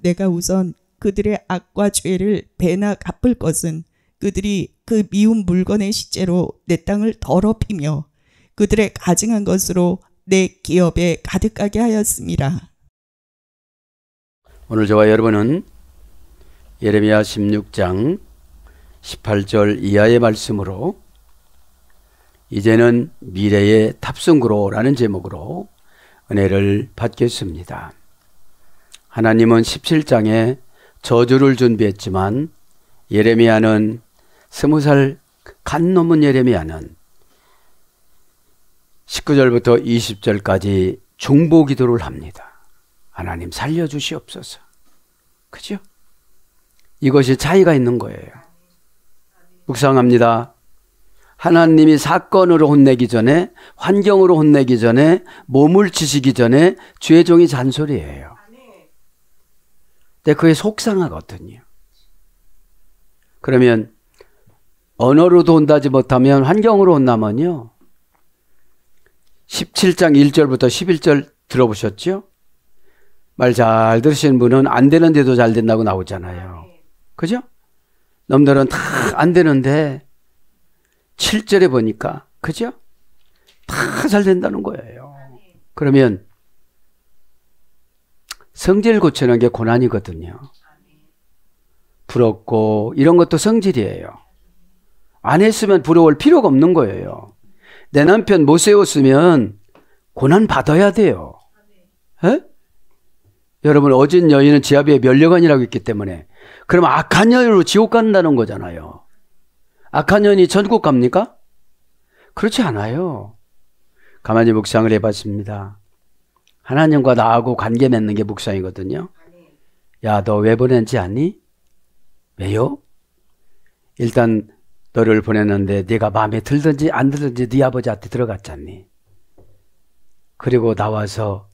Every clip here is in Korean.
내가 우선 그들의 악과 죄를 배나 갚을 것은 그들이 그 미운 물건의 시체로 내 땅을 더럽히며 그들의 가증한 것으로 내 기업에 가득하게 하였습니다. 오늘 저와 여러분은 예레미야 16장 18절 이하의 말씀으로 이제는 미래의 탑승구로라는 제목으로 은혜를 받겠습니다. 하나님은 17장에 저주를 준비했지만 예레미야는 20살 간 넘은 예레미야는 19절부터 20절까지 중보 기도를 합니다. 하나님 살려주시옵소서. 그죠? 이것이 차이가 있는 거예요. 묵상합니다. 하나님이 사건으로 혼내기 전에, 환경으로 혼내기 전에, 몸을 치시기 전에 죄종이 잔소리예요. 근데 그게 속상하거든요. 그러면 언어로도 혼나지 못하면 환경으로 혼나면요. 17장 1절부터 11절 들어보셨죠? 말 잘 들으시는 분은 안 되는데도 잘 된다고 나오잖아요. 그죠? 놈들은 다 안 되는데 7절에 보니까 그죠? 다 잘 된다는 거예요. 그러면 성질 고치는 게 고난이거든요. 부럽고 이런 것도 성질이에요. 안 했으면 부러울 필요가 없는 거예요. 내 남편 못 세웠으면 고난 받아야 돼요. 에? 여러분 어진 여인은 지하비의 면류관이라고 했기 때문에 그럼 악한 여인으로 지옥 간다는 거잖아요. 악한 여인이 천국 갑니까? 그렇지 않아요. 가만히 묵상을 해봤습니다. 하나님과 나하고 관계 맺는 게 묵상이거든요. 야, 너 왜 보낸지 아니? 왜요? 일단 너를 보냈는데 네가 마음에 들든지 안 들든지 네 아버지한테 들어갔잖니. 그리고 나와서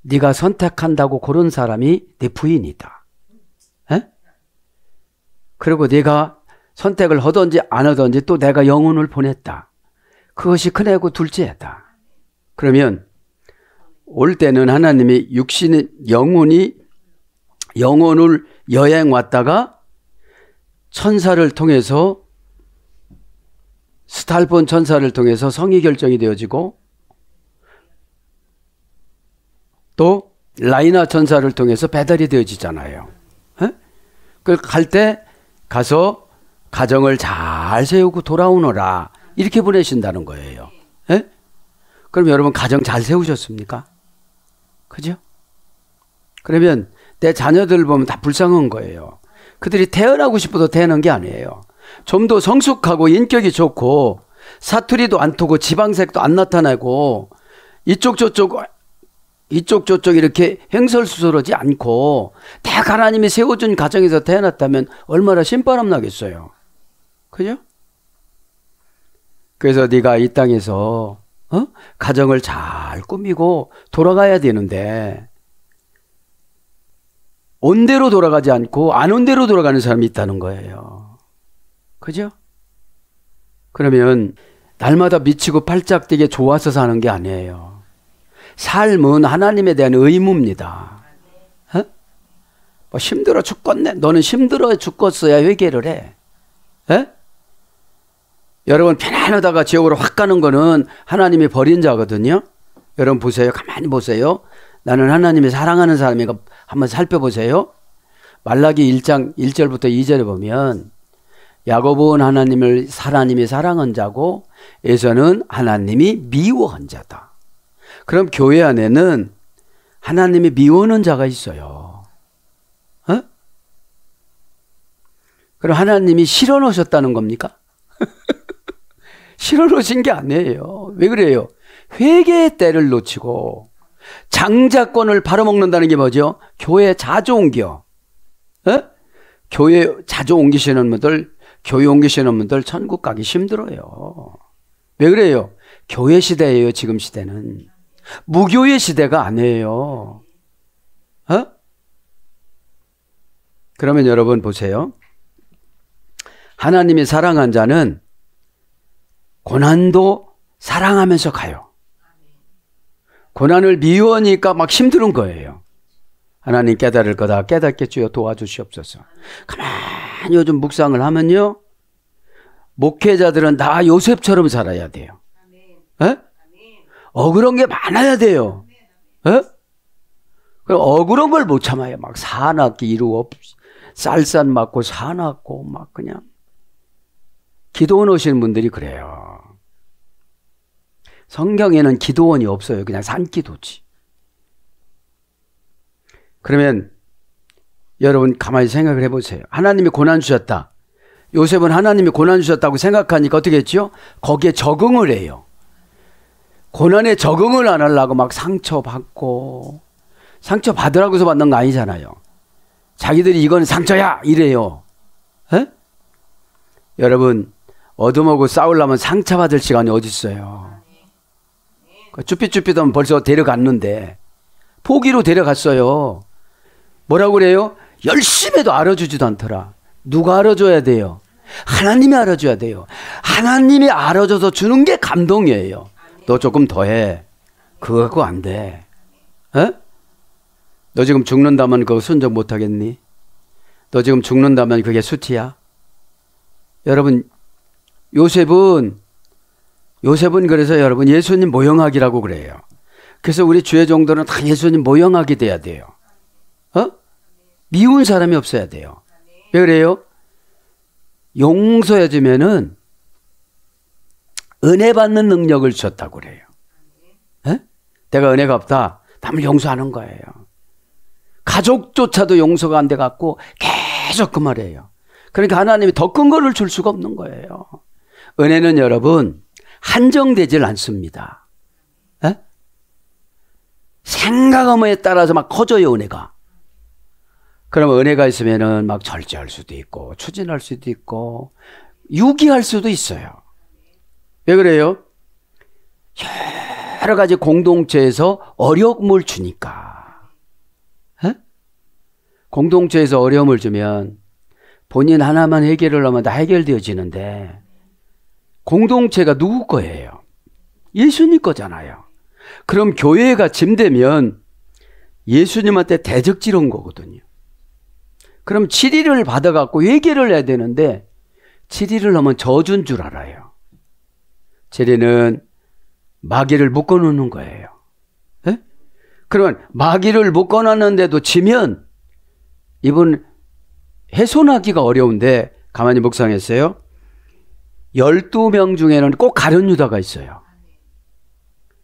네가 선택한다고 고른 사람이 네 부인이다. 에? 그리고 네가 선택을 하든지 안 하든지 또 내가 영혼을 보냈다. 그것이 큰애고 둘째다. 그러면 올 때는 하나님이 영혼을 여행 왔다가 천사를 통해서 스탈폰 천사를 통해서 성의 결정이 되어지고 또 라이나 천사를 통해서 배달이 되어지잖아요. 그 갈 때 가서 가정을 잘 세우고 돌아오너라 이렇게 보내신다는 거예요. 에? 그럼 여러분 가정 잘 세우셨습니까? 그죠? 그러면 내 자녀들 보면 다 불쌍한 거예요. 그들이 태어나고 싶어도 태어난 게 아니에요. 좀 더 성숙하고 인격이 좋고 사투리도 안 통고 지방색도 안 나타나고 이쪽 저쪽 이렇게 횡설수설하지 않고 딱 하나님이 세워준 가정에서 태어났다면 얼마나 신바람 나겠어요. 그죠? 그래서 네가 이 땅에서 가정을 잘 꾸미고 돌아가야 되는데 온 대로 돌아가지 않고 안 온 대로 돌아가는 사람이 있다는 거예요. 그죠? 그러면 날마다 미치고 팔짝 뛰게 좋아서 사는 게 아니에요. 삶은 하나님에 대한 의무입니다. 뭐 힘들어 죽겠네. 너는 힘들어 죽겠어야 회개를 해. 에? 여러분 편안하다가 지옥으로 확 가는 거는 하나님이 버린 자거든요. 여러분 보세요. 가만히 보세요. 나는 하나님이 사랑하는 사람인가 한번 살펴보세요. 말라기 1장 1절부터 2절에 보면 야고보는 하나님이 사랑한 자고 에서는 하나님이 미워한 자다. 그럼 교회 안에는 하나님이 미워하는 자가 있어요. 그럼 하나님이 실어 놓으셨다는 겁니까? 실어 놓으신 게 아니에요. 왜 그래요? 회개의 때를 놓치고 장자권을 팔아먹는다는 게 뭐죠? 교회 자주 옮겨. 교회 자주 옮기시는 분들, 교회 옮기시는 분들 천국 가기 힘들어요. 왜 그래요? 교회 시대예요. 지금 시대는. 무교회 시대가 아니에요. 그러면 여러분 보세요. 하나님이 사랑한 자는 고난도 사랑하면서 가요. 고난을 미워하니까 막 힘든 거예요. 하나님 깨달을 거다. 깨닫게 주여 도와주시옵소서. 가만히 요즘 묵상을 하면요. 목회자들은 다 요셉처럼 살아야 돼요. 에? 억울한 게 많아야 돼요. 에? 그럼 억울한 걸 못 참아요. 막 사납게 이루고 쌀쌀 맞고 사납고 막 그냥. 기도원 오시는 분들이 그래요. 성경에는 기도원이 없어요. 그냥 산기도지. 그러면 여러분 가만히 생각을 해보세요. 하나님이 고난 주셨다. 요셉은 하나님이 고난 주셨다고 생각하니까 어떻게 했죠? 거기에 적응을 해요. 고난에 적응을 안 하려고 막 상처받고, 상처받으라고 해서 받는 거 아니잖아요. 자기들이 이건 상처야 이래요. 에? 여러분 어둠하고 싸우려면 상처받을 시간이 어디 있어요. 쭈삣쭈삣하면 벌써 데려갔는데 포기로 데려갔어요. 뭐라고 그래요? 열심히 해도 알아주지도 않더라. 누가 알아줘야 돼요? 하나님이 알아줘야 돼요. 하나님이 알아줘서 주는 게 감동이에요. 너 조금 더 해. 그거 갖고 안 돼. 에? 너 지금 죽는다면 그거 순종 못하겠니? 너 지금 죽는다면 그게 수치야? 여러분 요셉은 그래서 여러분 예수님 모형하기라고 그래요. 그래서 우리 주의 종들은 다 예수님 모형하게 돼야 돼요. 미운 사람이 없어야 돼요. 왜 그래요? 용서해주면은 은혜 받는 능력을 주셨다고 그래요. 에? 내가 은혜가 없다. 남을 용서하는 거예요. 가족조차도 용서가 안 돼 갖고 계속 그 말이에요. 그러니까 하나님이 더 큰 거를 줄 수가 없는 거예요. 은혜는 여러분 한정되질 않습니다. 에? 생각함에 따라서 막 커져요, 은혜가. 그러면 은혜가 있으면은 막 절제할 수도 있고, 추진할 수도 있고, 유기할 수도 있어요. 왜 그래요? 여러 가지 공동체에서 어려움을 주니까. 에? 공동체에서 어려움을 주면 본인 하나만 해결을 하면 다 해결되어지는데, 공동체가 누구 거예요? 예수님 거잖아요. 그럼 교회가 짐되면 예수님한테 대적질한 거거든요. 그럼 치리를 받아갖고 회개를 해야 되는데 치리를 하면 저주인 줄 알아요. 치리는 마귀를 묶어놓는 거예요. 에? 그러면 마귀를 묶어놨는데도 지면 이분 훼손하기가 어려운데 가만히 묵상했어요. 12명 중에는 꼭 가룟 유다가 있어요.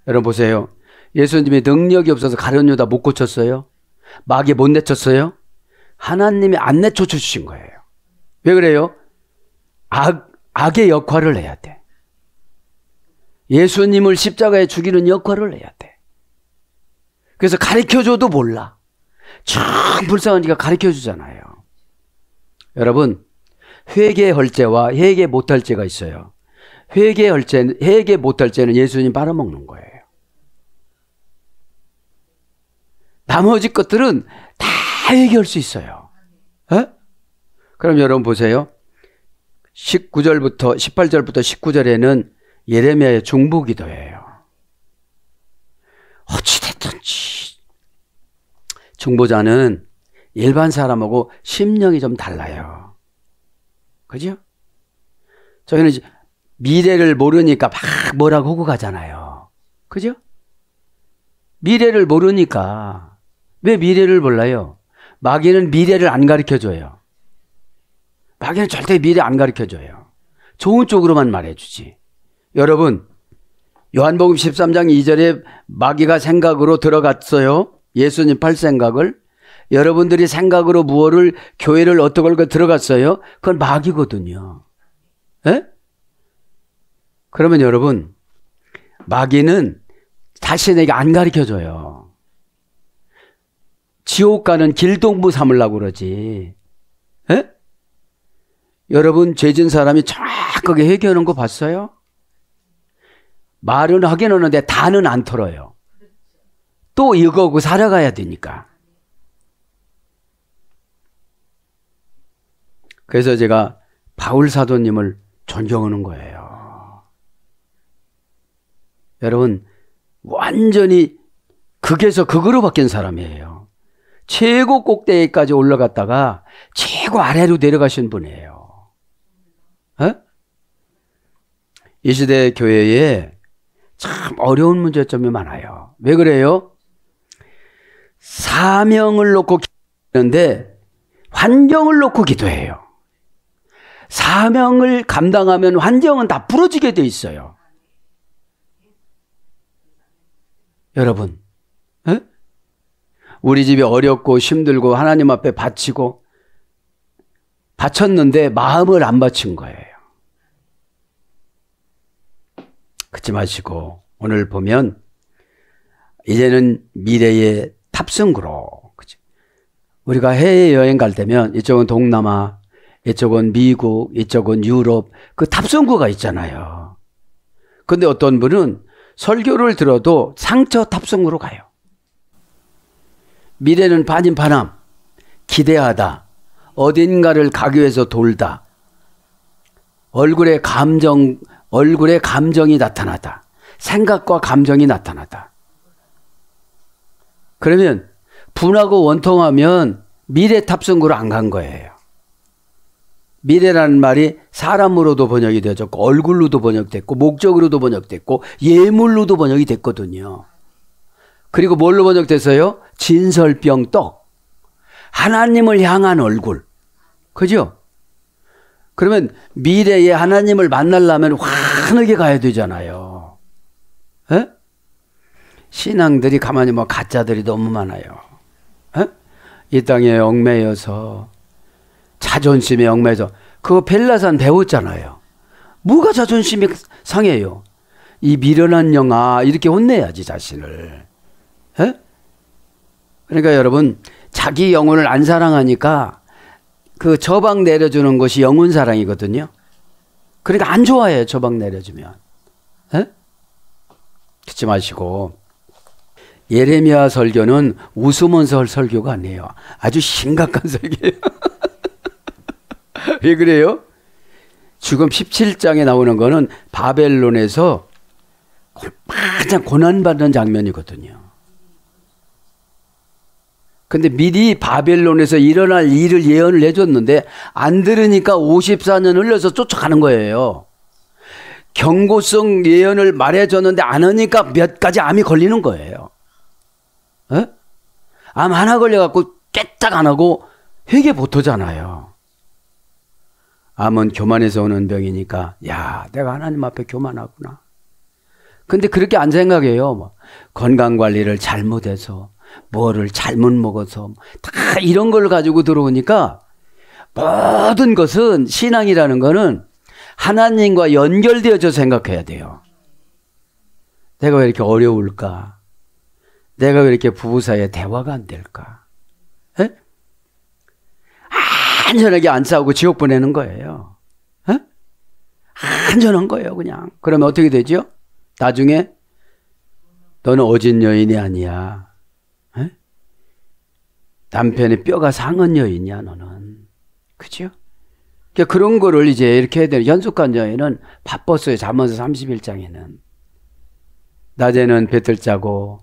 여러분 보세요. 예수님이 능력이 없어서 가룟 유다 못 고쳤어요? 마귀 못 내쳤어요? 하나님이 안 내쳐 주신 거예요. 왜 그래요? 악의 역할을 해야 돼. 예수님을 십자가에 죽이는 역할을 해야 돼. 그래서 가르쳐줘도 몰라. 참 불쌍하니까 가르쳐주잖아요. 여러분 회개할 죄와 회개 못할 죄가 있어요. 회개 못할 죄는 예수님 빨아먹는 거예요. 나머지 것들은 다 회개할 수 있어요. 에? 그럼 여러분 보세요. 18절부터 19절에는 예레미야의 중보기도예요. 어찌됐든지 중보자는 일반 사람하고 심령이 좀 달라요. 그죠? 저희는 미래를 모르니까 막 뭐라고 하고 가잖아요. 그죠? 미래를 모르니까. 왜 미래를 몰라요? 마귀는 미래를 안 가르쳐줘요. 마귀는 절대 미래 안 가르쳐줘요. 좋은 쪽으로만 말해주지. 여러분 요한복음 13장 2절에 마귀가 생각으로 들어갔어요. 예수님 팔 생각을. 여러분들이 생각으로 무엇을 교회를 어떻게 걸고 들어갔어요? 그건 마귀거든요. 에? 그러면 여러분 마귀는 자신에게 안 가르쳐줘요. 지옥 가는 길동무 삼으려고 그러지. 에? 여러분 죄진 사람이 정확하게 회개하는 거 봤어요? 말은 하긴 하는데 다는 안 털어요. 또 이거고 살아가야 되니까. 그래서 제가 바울 사도님을 존경하는 거예요. 여러분 완전히 극에서 극으로 바뀐 사람이에요. 최고 꼭대기까지 올라갔다가 최고 아래로 내려가신 분이에요. 이 시대 교회에 참 어려운 문제점이 많아요. 왜 그래요? 사명을 놓고 기도하는데 환경을 놓고 기도해요. 사명을 감당하면 환경은 다 부러지게 돼 있어요. 여러분, 우리 집이 어렵고 힘들고 하나님 앞에 바쳤는데 마음을 안 바친 거예요. 그렇지 마시고 오늘 보면 이제는 미래의 탑승구로, 그치? 우리가 해외여행 갈 때면 이쪽은 동남아, 이쪽은 미국, 이쪽은 유럽, 그 탑승구가 있잖아요. 근데 어떤 분은 설교를 들어도 상처 탑승구로 가요. 미래는 반인반함, 기대하다, 어딘가를 가기 위해서 돌다, 얼굴에 감정이 나타나다, 생각과 감정이 나타나다. 그러면 분하고 원통하면 미래 탑승구로 안 간 거예요. 미래라는 말이 사람으로도 번역이 되어졌고 얼굴로도 번역됐고 목적으로도 번역됐고 예물로도 번역이 됐거든요. 그리고 뭘로 번역됐어요? 진설병 떡. 하나님을 향한 얼굴. 그죠? 그러면 미래에 하나님을 만나려면 환하게 가야 되잖아요. 에? 신앙들이 가만히 가짜들이 너무 많아요. 에? 이 땅에 얽매여서 자존심에 얽매여서 그거 벨라산 배웠잖아요. 뭐가 자존심이 상해요? 이 미련한 영아 이렇게 혼내야지 자신을. 에? 그러니까 여러분 자기 영혼을 안 사랑하니까 그 저방 내려주는 것이 영혼 사랑이거든요. 그러니까 안 좋아해요. 저방 내려주면. 에? 듣지 마시고 예레미야 설교는 웃으면서 할 설교가 아니에요. 아주 심각한 설교예요. 왜 그래요? 지금 17장에 나오는 거는 바벨론에서 가장 고난받는 장면이거든요. 근데 미리 바벨론에서 일어날 일을 예언을 해줬는데 안 들으니까 54년 흘려서 쫓아가는 거예요. 경고성 예언을 말해줬는데 안 하니까 몇 가지 암이 걸리는 거예요. 에? 암 하나 걸려갖고 깨딱 안 하고 회개 못하잖아요. 암은 교만에서 오는 병이니까 야 내가 하나님 앞에 교만하구나. 근데 그렇게 안 생각해요. 건강관리를 잘못해서 뭐를 잘못 먹어서 다 이런 걸 가지고 들어오니까 모든 것은 신앙이라는 거는 하나님과 연결되어져 생각해야 돼요. 내가 왜 이렇게 어려울까? 내가 왜 이렇게 부부 사이에 대화가 안 될까? 에? 안전하게 안 싸우고 지옥 보내는 거예요. 에? 안전한 거예요 그냥. 그러면 어떻게 되죠? 나중에 너는 어진 여인이 아니야. 에? 남편의 뼈가 상한 여인이야 너는. 그죠? 그러니까 그런 거를 이제 이렇게 해야 돼요. 현숙한 여인은 바빴어요. 잠언서 31장에는. 낮에는 배틀 짜고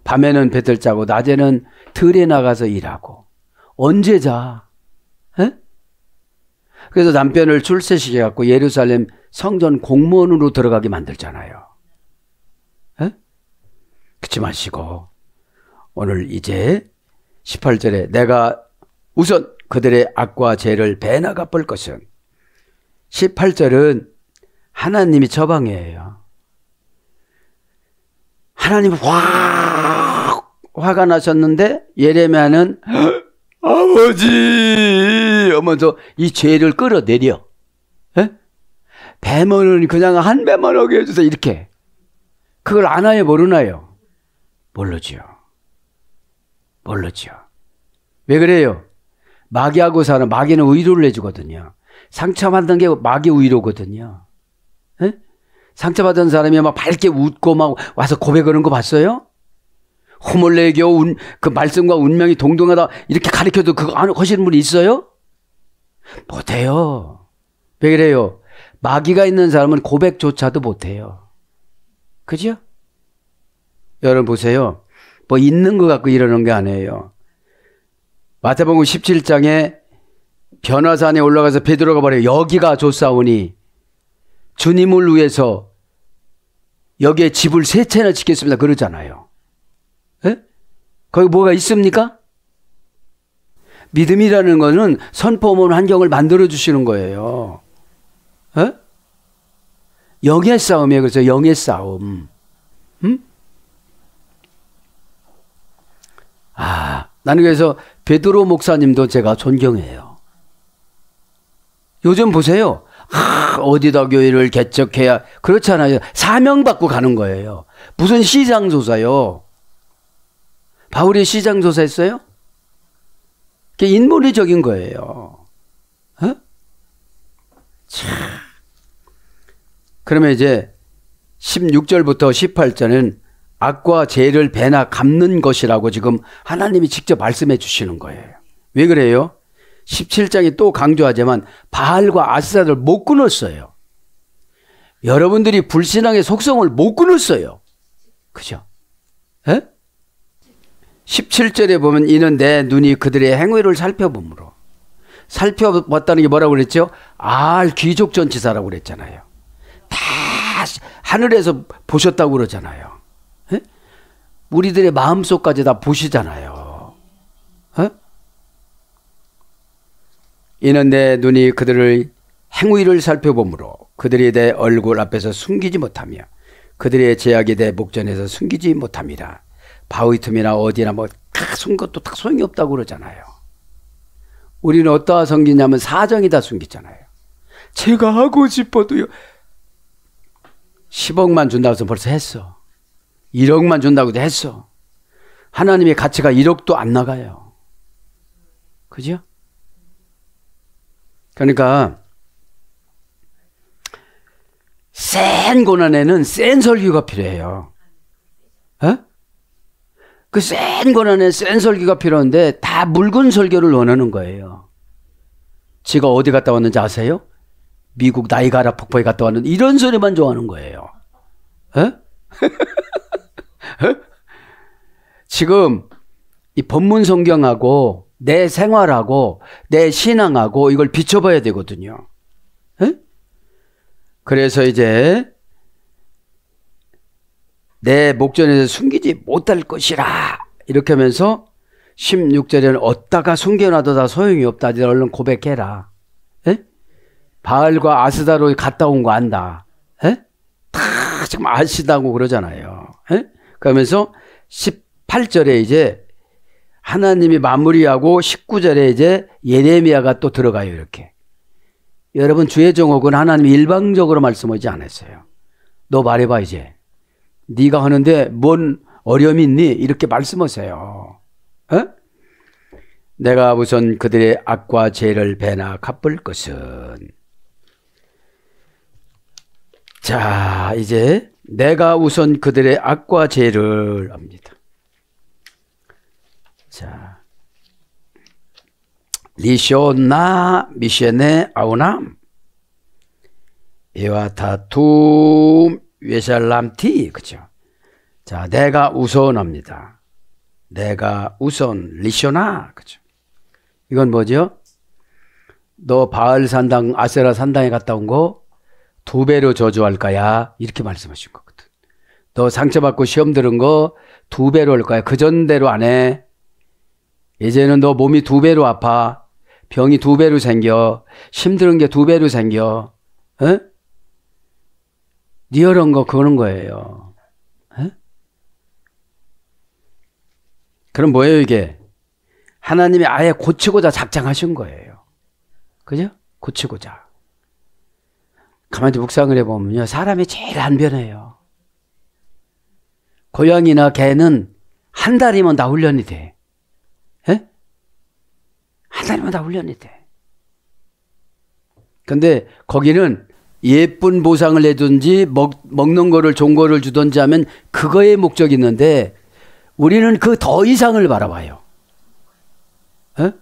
밤에는 배틀 짜고 낮에는 들에 나가서 일하고. 언제 자? 에? 그래서 남편을 출세시켜갖고 예루살렘 성전 공무원으로 들어가게 만들잖아요. 에? 그치 마시고 오늘 이제 18절에 내가 우선 그들의 악과 죄를 배나 갚을 것은 18절은 하나님이 저방이에요. 하나님은 화가 나셨는데 예레미야는 아버지 하면서 이 죄를 끌어내려. 에? 배만은 그냥 한 배만 오게 해주세요. 이렇게. 그걸 아나요 모르나요? 모르죠. 모르죠. 왜 그래요? 마귀하고 사는 마귀는 위로를 해주거든요. 상처받은 게 마귀 위로거든요. 에? 상처받은 사람이 막 밝게 웃고 막 와서 고백하는 거 봤어요? 호몰레교 그 말씀과 운명이 동등하다 이렇게 가르쳐도 그거 안 하시는 분이 있어요? 못해요. 왜 그래요? 마귀가 있는 사람은 고백조차도 못해요. 그죠? 여러분 보세요. 뭐 있는 것 같고 이러는 게 아니에요. 마태복음 17장에 변화산에 올라가서 베드로가 말해요. 여기가 좋사오니 주님을 위해서 여기에 집을 3채나 짓겠습니다. 그러잖아요. 에? 거기 뭐가 있습니까? 믿음이라는 것은 선포하는 환경을 만들어 주시는 거예요. 에? 영의 싸움이에요. 그래서 영의 싸움. 나는 그래서 베드로 목사님도 제가 존경해요. 요즘 보세요. 어디다 교회를 개척해야, 그렇잖아요. 사명받고 가는 거예요. 무슨 시장조사요? 바울이 시장조사 했어요? 그게 인본주의적인 거예요. 어? 참. 그러면 이제 16절부터 18절은 악과 죄를 배나 갚는 것이라고 지금 하나님이 직접 말씀해 주시는 거예요. 왜 그래요? 17장이 또 강조하지만 바알과 아스라를 못 끊었어요. 여러분들이 불신앙의 속성을 못 끊었어요. 그죠? 에? 17절에 보면 이는 내 눈이 그들의 행위를 살펴보므로. 살펴봤다는 게 뭐라고 그랬죠? 귀족 전치사라고 그랬잖아요. 다 하늘에서 보셨다고 그러잖아요. 에? 우리들의 마음속까지 다 보시잖아요. 에? 이는 내 눈이 그들의 행위를 살펴보므로 그들이 내 얼굴 앞에서 숨기지 못하며 그들의 제약이 내 목전에서 숨기지 못함이라. 바위 틈이나 어디나 숨긴 것도 다 소용이 없다고 그러잖아요. 우리는 어떠한 섬기냐면 사정이 다 숨기잖아요. 제가 하고 싶어도요. 10억만 준다고 해서 벌써 했어. 1억만 준다고 해도 했어. 하나님의 가치가 1억도 안 나가요. 그죠? 그러니까 센 고난에는 센 설교가 필요해요. 어? 그 센 고난에 센 설교가 필요한데 다 묽은 설교를 원하는 거예요. 지가 어디 갔다 왔는지 아세요? 미국 나이가라 폭포에 갔다 왔는데 이런 소리만 좋아하는 거예요. 어? 지금 이 본문 성경하고 내 생활하고 내 신앙하고 이걸 비춰봐야 되거든요. 에? 그래서 이제 내 목전에서 숨기지 못할 것이라 이렇게 하면서 16절에는 얻다가 숨겨놔도 다 소용이 없다. 이제 얼른 고백해라. 에? 바알과 아스다로 갔다 온 거 안다. 에? 다 지금 아시다고 그러잖아요. 에? 그러면서 18절에 이제 하나님이 마무리하고 19절에 이제 예레미야가 또 들어가요. 이렇게. 여러분 주의 종옥은 하나님이 일방적으로 말씀하지 않았어요. 너 말해봐 이제. 네가 하는데 뭔 어려움이 있니? 이렇게 말씀하세요. 어? 내가 우선 그들의 악과 죄를 배나 갚을 것은. 자, 이제 내가 우선 그들의 악과 죄를 합니다. 자, 리쇼나 미셰네 아우남 에와타툼 웨샬람티. 그죠? 자, 내가 우선합니다. 내가 우선 리쇼나. 그죠? 이건 뭐죠? 너 바알 산당 아세라 산당에 갔다 온 거 2배로 저주할 거야. 이렇게 말씀하신 거거든. 너 상처받고 시험 들은 거 2배로 할 거야. 그 전대로 안 해. 이제는 너 몸이 2배로 아파. 병이 2배로 생겨. 힘든 게 2배로 생겨. 에? 리얼한 거 그러는 거예요. 에? 그럼 뭐예요 이게? 하나님이 아예 고치고자 작정하신 거예요. 그죠? 고치고자. 가만히 묵상을 해보면요. 사람이 제일 안 변해요. 고양이나 개는 한 달이면 다 훈련이 돼. 에? 한 달이면 다 훈련이 돼. 근데 거기는 예쁜 보상을 해든지 먹는 거를 좋은 거를 주든지 하면 그거에 목적이 있는데 우리는 그 더 이상을 바라봐요. 에?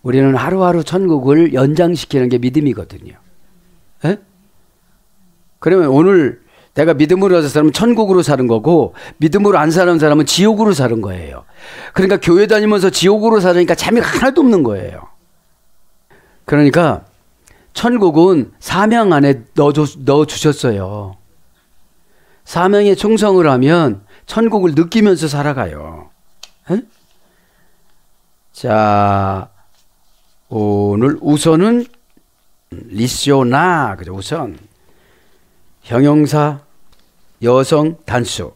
우리는 하루하루 천국을 연장시키는 게 믿음이거든요. 에? 그러면 오늘 내가 믿음으로 사는 사람은 천국으로 사는 거고 믿음으로 안 사는 사람은 지옥으로 사는 거예요. 그러니까 교회 다니면서 지옥으로 살으니까 재미가 하나도 없는 거예요. 그러니까 천국은 사명 안에 넣어주셨어요. 사명에 충성을 하면 천국을 느끼면서 살아가요. 에? 자, 오늘 우선은 리쇼나, 그죠? 우선 형용사, 여성, 단수.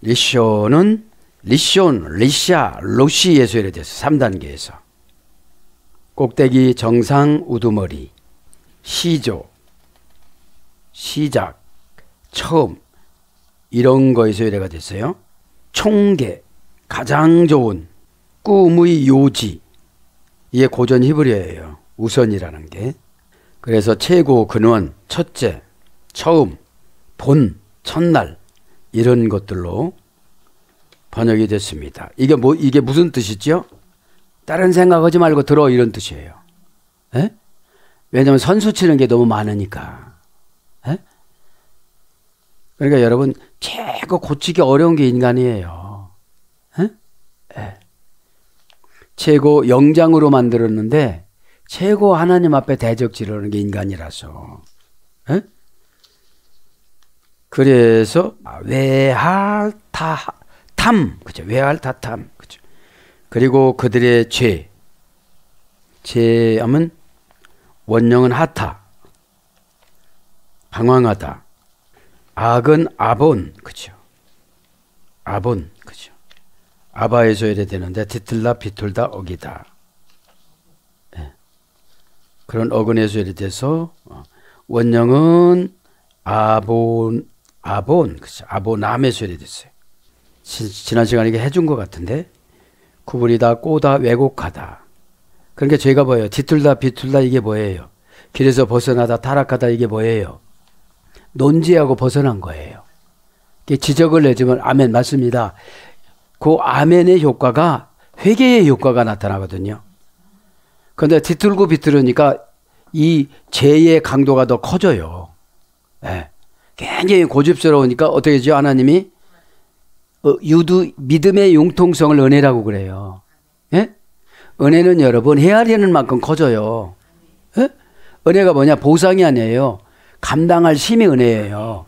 리쇼는 리쇼, 리샤, 로시에서 이래됐어. 3단계에서. 꼭대기, 정상, 우두머리, 시조, 시작, 처음 이런 거에서 이래가 됐어요. 총계, 가장 좋은, 꿈의 요지. 이게 고전 히브리어예요. 우선이라는 게. 그래서 최고, 근원, 첫째, 처음, 본, 첫날 이런 것들로 번역이 됐습니다. 이게 무슨 뜻이죠? 다른 생각하지 말고 들어 이런 뜻이에요. 에? 왜냐하면 선수 치는 게 너무 많으니까. 에? 그러니까 여러분 최고 고치기 어려운 게 인간이에요. 에? 에. 최고 영장으로 만들었는데 최고 하나님 앞에 대적질하는 게 인간이라서. 에? 그래서 외할타탐, 그죠? 외할타탐, 그죠? 그리고 그들의 죄하면 원령은 하타, 방황하다. 악은 아본, 그죠? 아본, 그죠? 아바에서 이래 되는데 뒤틀다, 비틀다, 어기다. 네. 그런 어근에서 이래 돼서 원령은 아본, 그죠? 아보남에서 이래 됐어요. 지난 시간에 이게 해준 것 같은데 구부리다, 꼬다, 왜곡하다. 그러니까 죄가 뭐예요? 뒤틀다, 비틀다 이게 뭐예요? 길에서 벗어나다, 타락하다 이게 뭐예요? 논지하고 벗어난 거예요. 지적을 내주면 아멘 맞습니다. 그 아멘의 효과가 회개의 효과가 나타나거든요. 그런데 뒤틀고 비틀으니까 이 죄의 강도가 더 커져요. 네. 굉장히 고집스러우니까 어떻게 하죠? 하나님이 믿음의 융통성을 은혜라고 그래요. 예? 은혜는 여러분 헤아리는 만큼 커져요. 예? 은혜가 뭐냐? 보상이 아니에요. 감당할 힘이 은혜예요.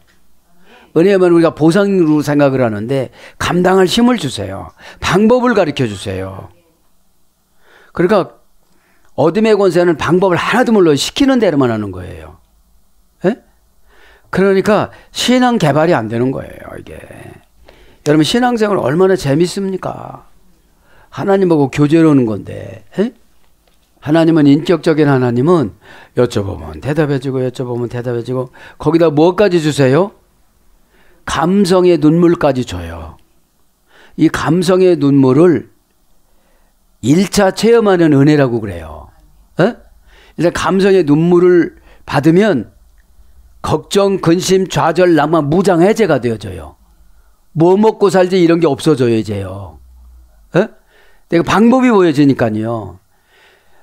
은혜면 우리가 보상으로 생각을 하는데 감당할 힘을 주세요. 방법을 가르쳐 주세요. 그러니까 어둠의 권세는 방법을 하나도 몰라요. 시키는 대로만 하는 거예요. 예? 그러니까 신앙 개발이 안 되는 거예요. 이게. 여러분 신앙생활 얼마나 재밌습니까? 하나님하고 교제를 하는 건데. 에? 하나님은 인격적인 하나님은 여쭤보면 대답해주고 여쭤보면 대답해주고 거기다 뭐까지 주세요? 감성의 눈물까지 줘요. 이 감성의 눈물을 1차 체험하는 은혜라고 그래요. 에? 일단 감성의 눈물을 받으면 걱정, 근심, 좌절, 낭만, 무장 해제가 되어져요. 뭐 먹고 살지 이런 게 없어져요 이제요. 에? 내가 방법이 보여지니까요.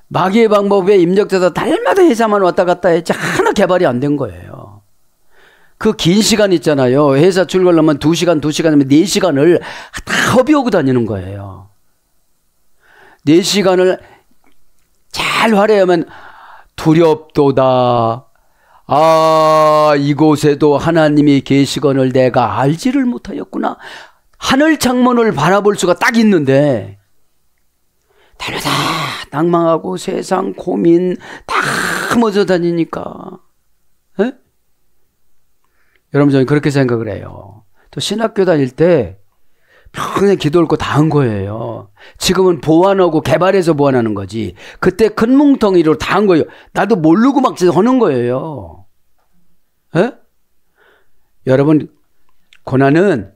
마귀의 방법에 입력돼서 달마다 회사만 왔다 갔다 했지 하나 개발이 안 된 거예요. 그 긴 시간 있잖아요. 회사 출근하면 2시간이면 4시간을 다 허비하고 다니는 거예요. 4시간을 잘 활용하면 두렵도다. 아, 이곳에도 하나님이 계시거늘 내가 알지를 못하였구나. 하늘 창문을 바라볼 수가 딱 있는데 달려다 낭망하고 세상 고민 다 모여 다니니까. 에? 여러분 저는 그렇게 생각을 해요. 또 신학교 다닐 때 평생 기도 올 거 다 한 거예요. 지금은 보완하고 개발해서 보완하는 거지. 그때 큰 뭉텅이로 다 한 거예요. 나도 모르고 막 하는 거예요. 에? 여러분 고난은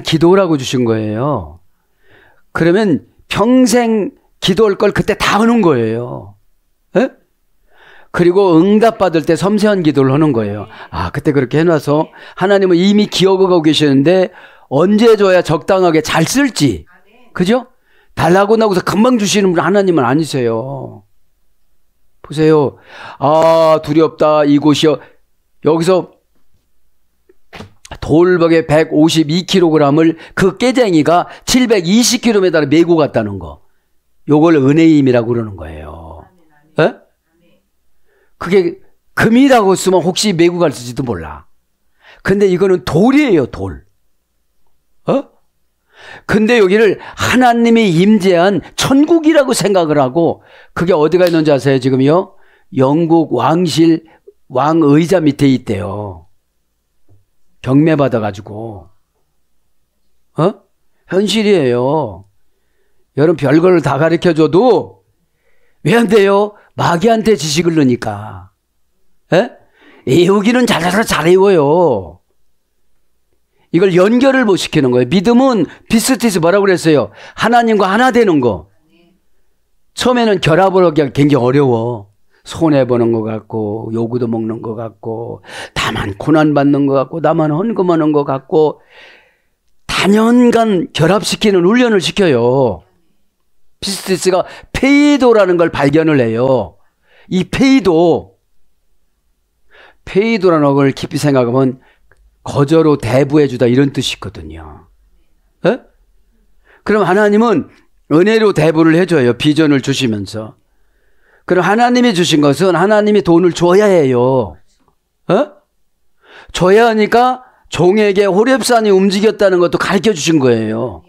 기도라고 주신 거예요. 그러면 평생 기도할 걸 그때 다 하는 거예요. 에? 그리고 응답받을 때 섬세한 기도를 하는 거예요. 아, 그때 그렇게 해놔서 하나님은 이미 기억하고 계시는데 언제 줘야 적당하게 잘 쓸지. 그죠? 달라고 나고서 금방 주시는 분 하나님은 아니세요. 보세요. 아, 두렵다. 이곳이요. 여기서 돌벽에 152kg을 그 깨쟁이가 720km를 메고 갔다는 거. 요걸 은혜의 힘이라고 그러는 거예요. 에? 그게 금이라고 쓰면 혹시 메고 갈지도 몰라. 근데 이거는 돌이에요, 돌. 근데 여기를 하나님이 임재한 천국이라고 생각을 하고, 그게 어디가 있는지 아세요, 지금요? 영국 왕실 왕의자 밑에 있대요. 경매받아가지고. 현실이에요. 여러분 별걸 다 가르쳐줘도 왜 안 돼요? 마귀한테 지식을 넣으니까. 외우기는 잘 외워요. 이걸 연결을 못 시키는 거예요. 믿음은 비스티스 뭐라고 그랬어요? 하나님과 하나 되는 거. 처음에는 결합을 하기가 굉장히 어려워. 손해보는 것 같고, 요구도 먹는 것 같고, 다만 고난받는 것 같고, 나만 헌금하는 것 같고, 단연간 결합시키는 훈련을 시켜요. 비스티스가 페이도라는 걸 발견을 해요. 이 페이도라는 걸 깊이 생각하면 거저로 대부해주다 이런 뜻이 있거든요. 그럼 하나님은 은혜로 대부를 해줘요. 비전을 주시면서. 그럼 하나님이 주신 것은 하나님이 돈을 줘야 해요. 줘야 하니까 종에게 호렙산이 움직였다는 것도 가르쳐 주신 거예요.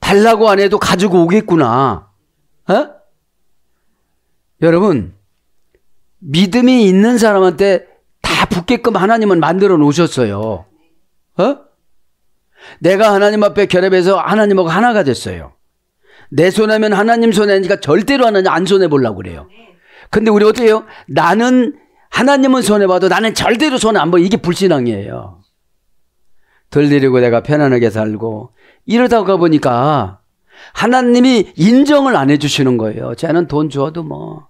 달라고 안 해도 가지고 오겠구나. 여러분, 믿음이 있는 사람한테 다 붙게끔 하나님은 만들어 놓으셨어요. 내가 하나님 앞에 결합해서 하나님하고 하나가 됐어요. 내 손해면 하나님 손해니까 절대로 하나님 안 손해보려고 그래요. 근데 우리 어떻게 해요? 나는 하나님은 손해봐도 나는 절대로 손해 안 봐. 이게 불신앙이에요. 덜 들이고 내가 편안하게 살고 이러다가 보니까 하나님이 인정을 안 해주시는 거예요. 쟤는 돈 줘도 뭐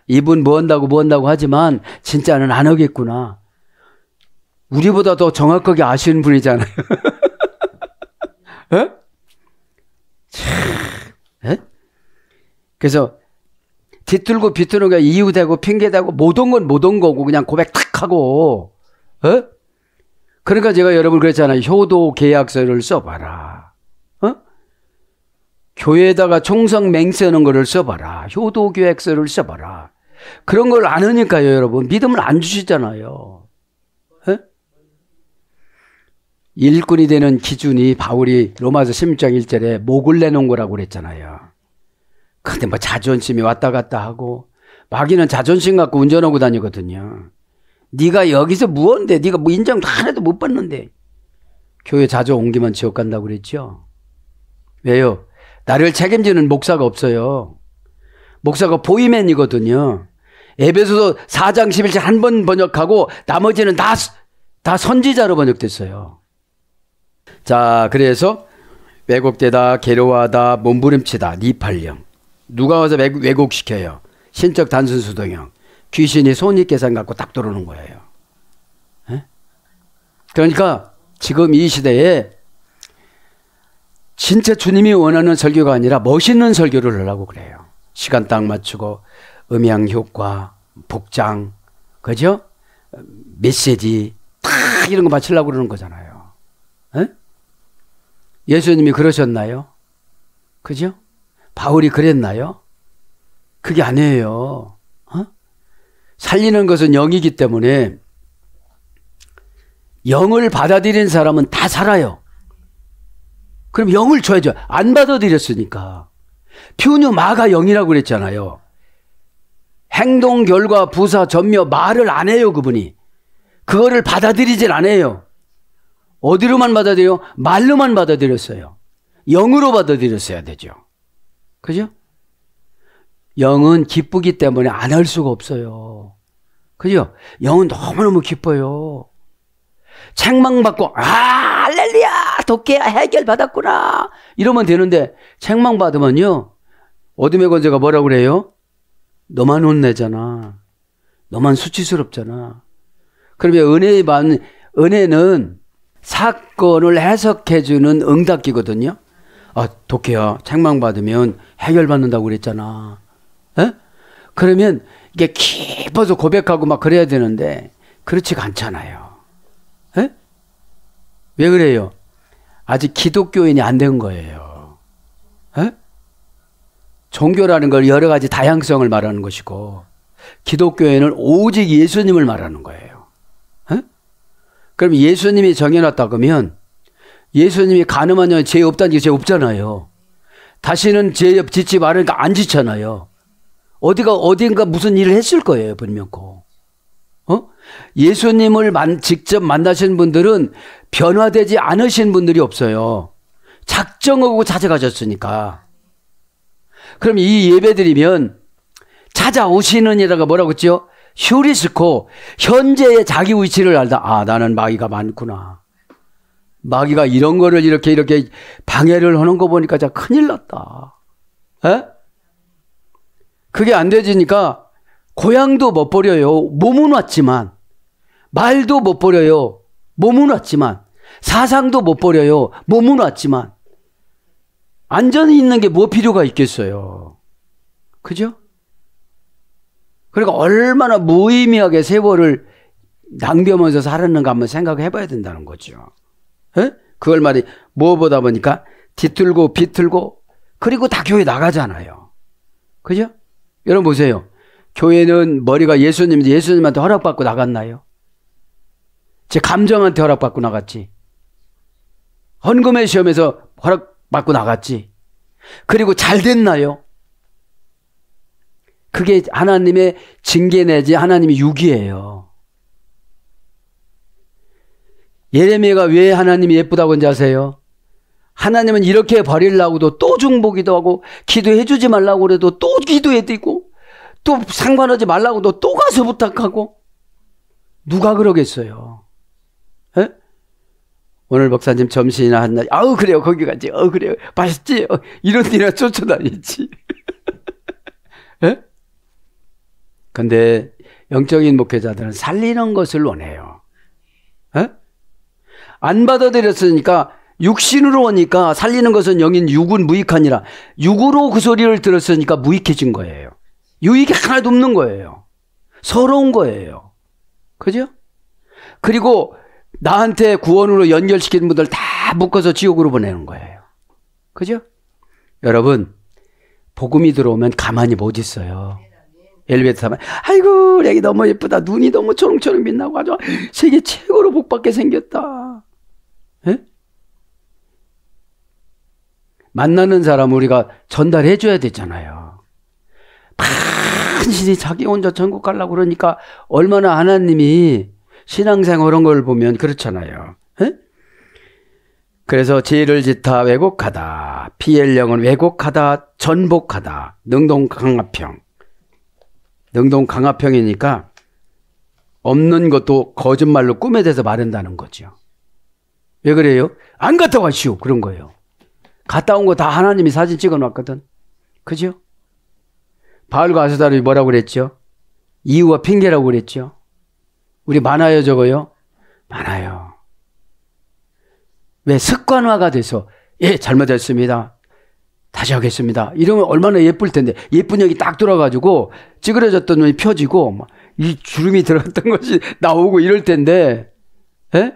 이분 뭐 한다고 하지만 진짜는 안 하겠구나. 우리보다 더 정확하게 아시는 분이잖아요. 그래서 뒤틀고 비틀는 게 이유되고 핑계대고 못 온 건 못 온 거고 그냥 고백 탁 하고. 그러니까 제가 여러분 그랬잖아요. 효도 계약서를 써봐라. 교회에다가 총성 맹세하는 거를 써봐라. 효도 계약서를 써봐라. 그런 걸 안 하니까요, 여러분. 믿음을 안 주시잖아요. 일꾼이 되는 기준이 바울이 로마서 16장 1절에 목을 내놓은 거라고 그랬잖아요. 근데 뭐 자존심이 왔다 갔다 하고 마귀는 자존심 갖고 운전하고 다니거든요. 네가 여기서 무언데 네가 뭐 인정 하나도 못 받는데. 교회 자주 옮기면 지옥 간다고 그랬죠. 왜요? 나를 책임지는 목사가 없어요. 목사가 보이맨이거든요. 에베소서 4장 11절 한 번 번역하고 나머지는 다 선지자로 번역됐어요. 자, 그래서 왜곡되다, 괴로워하다, 몸부림치다, 니팔령. 누가 와서 왜곡시켜요? 신적 단순수동형. 귀신이 손익계산 갖고 딱 들어오는 거예요. 그러니까 지금 이 시대에 진짜 주님이 원하는 설교가 아니라 멋있는 설교를 하려고 그래요. 시간 딱 맞추고 음향 효과, 복장, 그죠? 메시지 다 이런 거 맞추려고 그러는 거잖아요. 예수님이 그러셨나요? 그죠? 바울이 그랬나요? 그게 아니에요. 살리는 것은 영이기 때문에 영을 받아들인 사람은 다 살아요. 그럼 영을 줘야죠. 안 받아들였으니까. 퓨뉴마가 영이라고 그랬잖아요. 행동, 결과, 부사, 전묘, 말을 안 해요, 그분이. 그거를 받아들이질 않아요. 어디로만 받아들여요? 말로만 받아들였어요. 영으로 받아들였어야 되죠. 그죠? 영은 기쁘기 때문에 안 할 수가 없어요. 그죠? 영은 너무너무 기뻐요. 책망받고 할렐루야 도끼야 해결받았구나 이러면 되는데 책망받으면요 어둠의 권세가 뭐라고 그래요? 너만 혼내잖아. 너만 수치스럽잖아. 그러면 은혜는 사건을 해석해주는 응답기거든요. 도끼야 책망받으면 해결받는다고 그랬잖아. 그러면 이게 깊어서 고백하고 막 그래야 되는데 그렇지가 않잖아요. 왜 그래요? 아직 기독교인이 안 된 거예요. 에? 종교라는 걸 여러 가지 다양성을 말하는 것이고 기독교에는 오직 예수님을 말하는 거예요. 에? 그럼 예수님이 정해놨다 그러면 예수님이 가늠한 자는 죄 없다는 게 죄 없잖아요. 다시는 죄 짓지 말으니까 안 짓잖아요. 어딘가 무슨 일을 했을 거예요, 분명코. 예수님을 직접 만나신 분들은 변화되지 않으신 분들이 없어요. 작정하고 찾아가셨으니까. 그럼 이 예배 드리면 찾아오시는이라가 뭐라고 했죠? 휴리스코, 현재의 자기 위치를 알다. 아, 나는 마귀가 많구나. 마귀가 이런 거를 이렇게 방해를 하는 거 보니까 진짜 큰일 났다. 에? 그게 안 되지니까 고향도 못 버려요. 몸은 왔지만. 말도 못 버려요. 몸은 왔지만. 사상도 못 버려요. 몸은 왔지만. 안전이 있는 게 뭐 필요가 있겠어요. 그죠? 그러니까 얼마나 무의미하게 세월을 낭비하면서 살았는가 한번 생각해 봐야 된다는 거죠. 에? 그걸 말이 뭐보다 보니까 뒤틀고 비틀고 그리고 다 교회 나가잖아요. 그죠? 여러분 보세요. 교회는 머리가 예수님인데 예수님한테 허락받고 나갔나요? 제 감정한테 허락받고 나갔지. 헌금의 시험에서 허락받고 나갔지. 그리고 잘 됐나요? 그게 하나님의 징계 내지 하나님의 유기예요. 예레미야가 왜 하나님이 예쁘다고 한지 아세요? 하나님은 이렇게 버리려고도 또 중보기도 하고 기도해 주지 말라고 그래도 또 기도해드리고 또 상관하지 말라고도 또 가서 부탁하고 누가 그러겠어요? 에? 오늘 목사님 점심이나 한날 아우 그래요 거기 가지 그래요 맛있지 이런 데나 쫓아다니지. 에? 근데 영적인 목회자들은 살리는 것을 원해요. 에? 안 받아들였으니까 육신으로 오니까 살리는 것은 영인 육은 무익하니라. 육으로 그 소리를 들었으니까 무익해진 거예요. 유익이 하나도 없는 거예요. 서러운 거예요. 그죠? 그리고 나한테 구원으로 연결시키는 분들 다 묶어서 지옥으로 보내는 거예요. 그죠? 여러분 복음이 들어오면 가만히 못 있어요. 엘리베이터 타면 아이고 애기 너무 예쁘다. 눈이 너무 초롱초롱 빛나고 아주 세계 최고로 복받게 생겼다. 에? 만나는 사람 우리가 전달해 줘야 되잖아요. 반신이 자기 혼자 천국 가려고 그러니까 얼마나 하나님이 신앙생활 그런 걸 보면 그렇잖아요. 에? 그래서 죄를 짓다 왜곡하다. 피엘령은 왜곡하다. 전복하다. 능동강화평. 능동강화평이니까 없는 것도 거짓말로 꿈에 대서 말한다는 거죠. 왜 그래요? 안 갔다 왔시오. 그런 거예요. 갔다 온 거 다 하나님이 사진 찍어 놨거든. 그죠? 바알과 아스타르이 뭐라고 그랬죠? 이유와 핑계라고 그랬죠? 우리 많아요, 적어요? 많아요. 왜? 습관화가 돼서, 예, 잘못했습니다. 다시 하겠습니다. 이러면 얼마나 예쁠 텐데, 예쁜 형이 딱 돌아가지고, 찌그러졌던 눈이 펴지고, 이 주름이 들어갔던 것이 나오고 이럴 텐데, 예?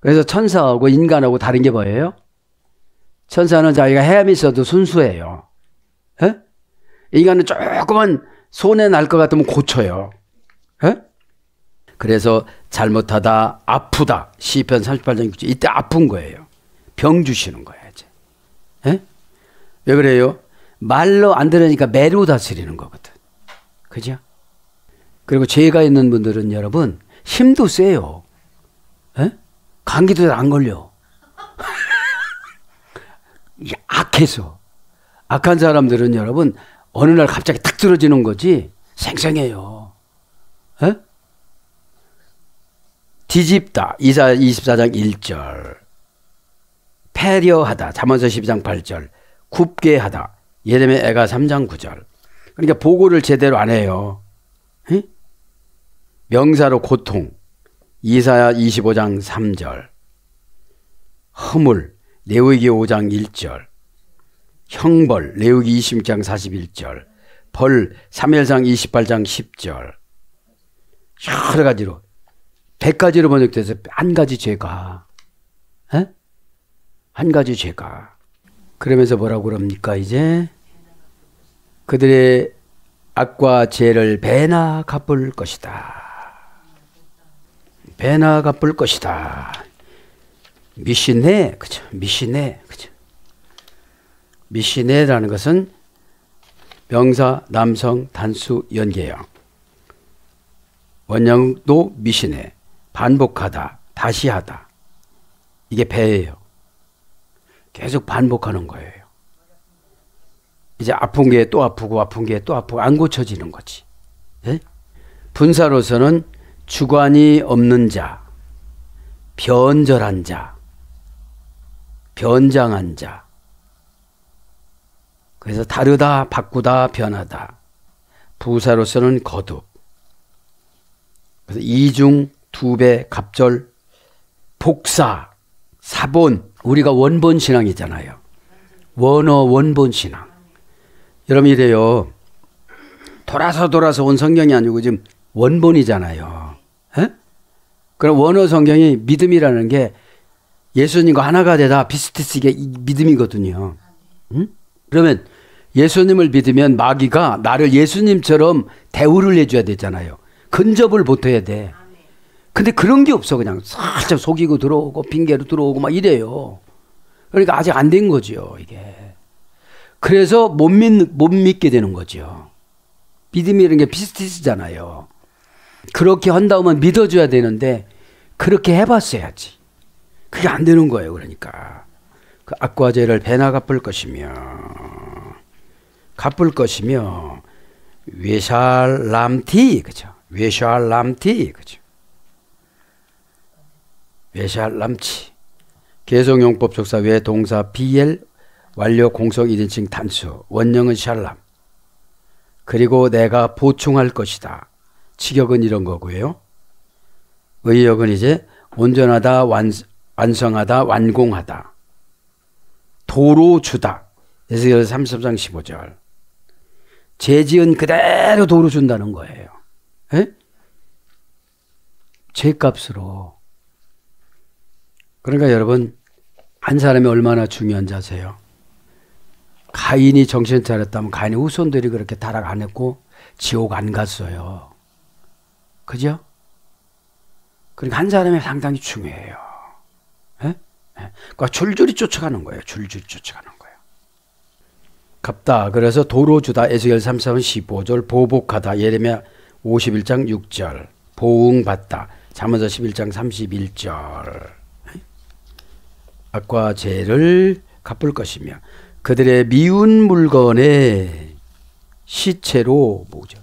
그래서 천사하고 인간하고 다른 게 뭐예요? 천사는 자기가 해함이 있어도 순수해요. 에? 인간은 조그만 손에 날 것 같으면 고쳐요. 에? 그래서 잘못하다 아프다. 시편 38장 6절 이때 아픈 거예요. 병 주시는 거예요. 이제. 에? 왜 그래요? 말로 안 들으니까 매로 다스리는 거거든. 그죠? 그리고 죄가 있는 분들은 여러분 힘도 세요. 에? 감기도 잘 안 걸려. 악해서. 악한 사람들은 여러분 어느 날 갑자기 탁 들어지는 거지 생생해요. 에? 뒤집다. 이사야 24장 1절. 패려하다. 잠언서 12장 8절. 굽게 하다. 예레미야 애가 3장 9절. 그러니까 보고를 제대로 안 해요. 에? 명사로 고통. 이사야 25장 3절. 허물. 레위기 5장 1절. 형벌. 레위기 26장 41절. 벌. 사무엘상 28장 10절. 여러 가지로. 100가지로 번역돼서 한 가지 죄가. 에? 한 가지 죄가. 그러면서 뭐라고 그럽니까 이제? 그들의 악과 죄를 배나 갚을 것이다. 배나 갚을 것이다. 미시네, 그죠? 미시네, 그죠? 미시네라는 것은 명사, 남성, 단수, 연계형. 원형도 미시네. 반복하다, 다시 하다. 이게 배예요. 계속 반복하는 거예요. 이제 아픈 게 또 아프고 아픈 게 또 아프고 안 고쳐지는 거지. 예? 분사로서는 주관이 없는 자, 변절한 자, 변장한 자. 그래서 다르다, 바꾸다, 변하다. 부사로서는 거듭. 그래서 이중, 두배, 갑절, 복사, 사본. 우리가 원본 신앙이잖아요. 원어 원본 신앙. 여러분 이래요. 돌아서 온 성경이 아니고 지금 원본이잖아요. 에? 그럼 원어 성경이 믿음이라는 게 예수님과 하나가 되다 비스티스 이게 믿음이거든요. 응? 그러면 예수님을 믿으면 마귀가 나를 예수님처럼 대우를 해줘야 되잖아요. 근접을 못해야 돼. 근데 그런 게 없어. 그냥 살짝 속이고 들어오고 핑계로 들어오고 막 이래요. 그러니까 아직 안 된 거죠 이게. 그래서 못 믿게 되는 거죠. 믿음이라는 게 비스티스잖아요. 그렇게 한다면 믿어줘야 되는데 그렇게 해봤어야지. 그게 안 되는 거예요. 그러니까 그 악과 죄를 배나 갚을 것이며 외샬람티, 그죠? 외샬람티, 그죠? 외샬람치. 개성용법 족사 외 동사 비엘 완료 공성 1인칭 단수. 원형은 샬람. 그리고 내가 보충할 것이다. 직역은 이런 거고요. 의역은 이제 온전하다, 완성하다, 완공하다. 도로 주다. 에스겔 33장 15절. 죄지은 그대로 도로 준다는 거예요. 에? 죄값으로. 그러니까 여러분 한 사람이 얼마나 중요한지 아세요? 가인이 정신 차렸다면 가인의 후손들이 그렇게 타락 안 했고 지옥 안 갔어요. 그죠? 그러니까 한 사람이 상당히 중요해요. 에? 그러니까 줄줄이 쫓아가는 거예요. 줄줄이 쫓아가는 거예요. 갚다. 그래서 도로 주다. 에스겔 33장 15절. 보복하다. 예레미야 51장 6절. 보응받다. 잠언서 11장 31절. 악과 죄를 갚을 것이며 그들의 미운 물건의 시체로 뭐죠?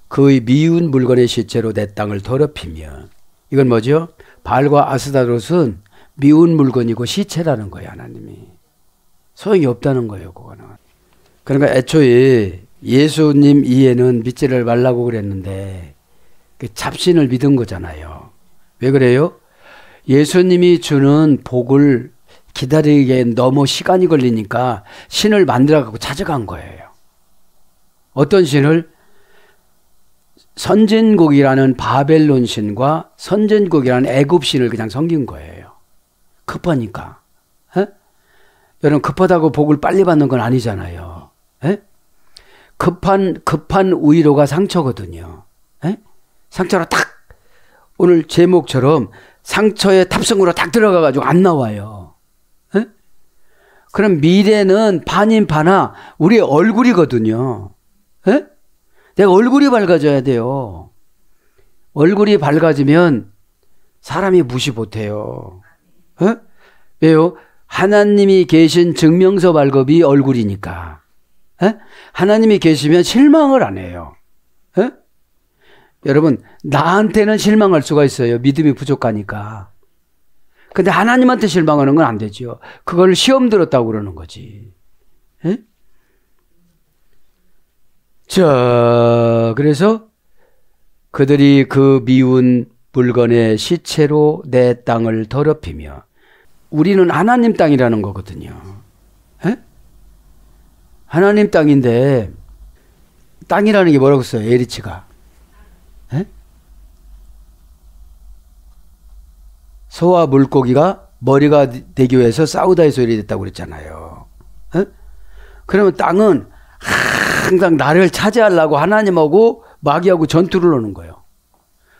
그의 미운 물건의 시체로 내 땅을 더럽히며. 이건 뭐죠? 바알과 아스타롯은 미운 물건이고 시체라는 거예요. 하나님이. 소용이 없다는 거예요. 그거는. 그러니까 애초에 예수님 이해는 믿지를 말라고 그랬는데 잡신을 믿은 거잖아요. 왜 그래요? 예수님이 주는 복을 기다리기에 너무 시간이 걸리니까 신을 만들어갖고 찾아간 거예요. 어떤 신을? 선진국이라는 바벨론 신과 선진국이라는 애굽 신을 그냥 섬긴 거예요. 급하니까. 에? 여러분 급하다고 복을 빨리 받는 건 아니잖아요. 에? 급한 위로가 상처거든요. 에? 상처로 탁 오늘 제목처럼 상처의 탑승으로 딱 들어가가지고 안 나와요. 에? 그럼 미래는 반인파나 우리의 얼굴이거든요. 에? 내가 얼굴이 밝아져야 돼요. 얼굴이 밝아지면 사람이 무시 못해요. 에? 왜요? 하나님이 계신 증명서 발급이 얼굴이니까. 에? 하나님이 계시면 실망을 안 해요. 에? 여러분 나한테는 실망할 수가 있어요. 믿음이 부족하니까. 근데 하나님한테 실망하는 건 안 되죠. 그걸 시험 들었다고 그러는 거지. 에? 자, 그래서 그들이 그 미운 물건의 시체로 내 땅을 더럽히며. 우리는 하나님 땅이라는 거거든요. 에? 하나님 땅인데 땅이라는 게 뭐라고 써요? 에리치가. 에? 소와 물고기가 머리가 되기 위해서 싸우다의 소리 됐다고 그랬잖아요. 에? 그러면 땅은 항상 나를 차지하려고 하나님하고 마귀하고 전투를 하는 거예요.